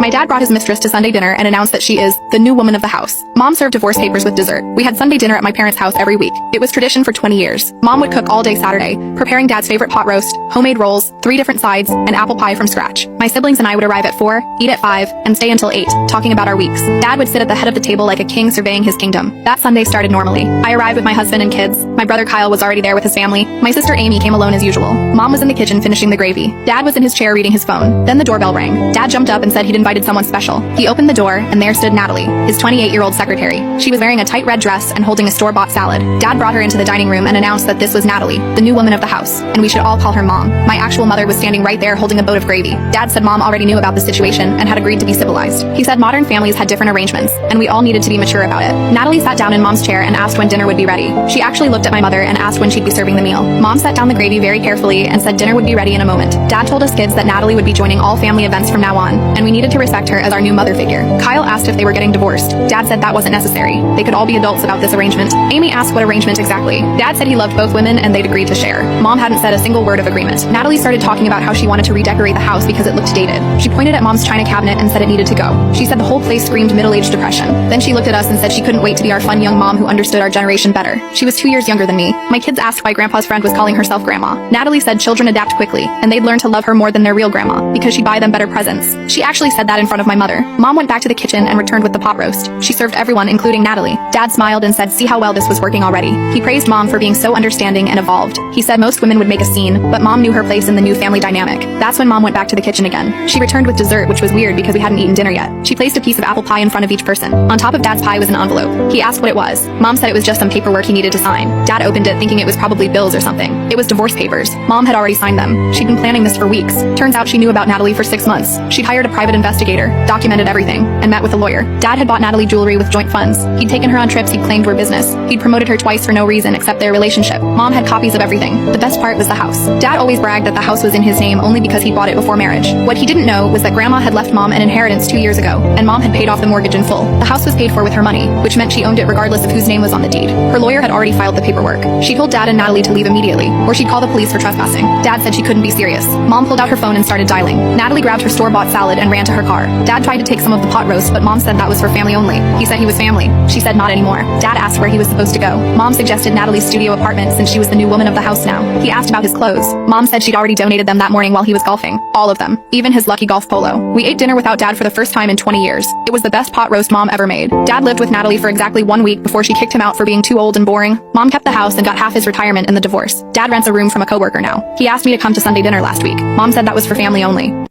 My dad brought his mistress to Sunday dinner and announced that she is the new woman of the house. Mom served divorce papers with dessert. We had Sunday dinner at my parents' house every week. It was tradition for 20 years. Mom would cook all day Saturday, preparing dad's favorite pot roast, homemade rolls, 3 different sides, and apple pie from scratch. My siblings and I would arrive at 4, eat at 5, and stay until 8, talking about our weeks. Dad would sit at the head of the table like a king surveying his kingdom. That Sunday started normally. I arrived with my husband and kids. My brother Kyle was already there with his family. My sister Amy came alone as usual. Mom was in the kitchen finishing the gravy. Dad was in his chair reading his phone. Then the doorbell rang. Dad jumped up and said he'd invited someone special. He opened the door, and there stood Natalie, his 28-year-old secretary. She was wearing a tight red dress and holding a store-bought salad. Dad brought her into the dining room and announced that this was Natalie, the new woman of the house, and we should all call her Mom. My actual mother was standing right there holding a boat of gravy. Dad said Mom already knew about the situation and had agreed to be civilized. He said modern families had different arrangements, and we all needed to be mature about it. Natalie sat down in Mom's chair and asked when dinner would be ready. She actually looked at my mother and asked when she'd be serving the meal. Mom set down the gravy very carefully and said dinner would be ready in a moment. Dad told us kids that Natalie would be joining all family events from now on, and we needed to respect her as our new mother figure. Kyle asked if they were getting divorced. Dad said that wasn't necessary. They could all be adults about this arrangement. Amy asked what arrangement exactly. Dad said he loved both women and they'd agreed to share. Mom hadn't said a single word of agreement. Natalie started talking about how she wanted to redecorate the house because it looked dated. She pointed at Mom's china cabinet and said it needed to go. She said the whole place screamed middle-aged depression. Then she looked at us and said she couldn't wait to be our fun young mom who understood our generation better. She was 2 years younger than me. My kids asked why Grandpa's friend was calling herself Grandma. Natalie said children adapt quickly, and they'd learn to love her more than their real grandma, because she'd buy them better presents. She actually said that in front of my mother. Mom went back to the kitchen and returned with the pot roast. She served everyone, including Natalie. Dad smiled and said see how well this was working already. He praised Mom for being so understanding and evolved. He said most women would make a scene, but Mom knew her place in the new family dynamic. That's when Mom went back to the kitchen again. She returned with dessert, which was weird because we hadn't eaten dinner yet. She placed a piece of apple pie in front of each person. On top of Dad's pie was an envelope. He asked what it was. Mom said it was just some paperwork he needed to sign. Dad opened it thinking it was probably bills or something. It was divorce papers. Mom had already signed them. She'd been planning this for weeks. Turns out she knew about Natalie for 6 months. She'd hired a private investigator, documented everything, and met with a lawyer. Dad had bought Natalie jewelry with joint funds. He'd taken her on trips he'd claimed were business. He'd promoted her twice for no reason except their relationship. Mom had copies of everything. The best part was the house. Dad always bragged that the house was in his name only because he bought it before marriage. What he didn't know was that Grandma had left Mom an inheritance 2 years ago, and Mom had paid off the mortgage in full. The house was paid for with her money, which meant she owned it regardless of whose name was on the deed. Her lawyer had already filed the paperwork. She told Dad and Natalie to leave immediately, or she'd call the police for trespassing. Dad said she couldn't be serious. Mom pulled out her phone and started dialing. Natalie grabbed her store-bought salad and ran to her car. Dad tried to take some of the pot roast, but Mom said that was for family only. He said he was family. She said not anymore. Dad asked where he was supposed to go. Mom suggested Natalie's studio apartment since she was the new woman of the house now. He asked about his clothes. Mom said she'd already donated them that morning while he was golfing. All of them. Even his lucky golf polo. We ate dinner without Dad for the first time in 20 years. It was the best pot roast Mom ever made. Dad lived with Natalie for exactly 1 week before she kicked him out for being too old and boring. Mom kept the house and got half his retirement in the divorce. Dad rents a room from a coworker now. He asked me to come to Sunday dinner last week. Mom said that was for family only.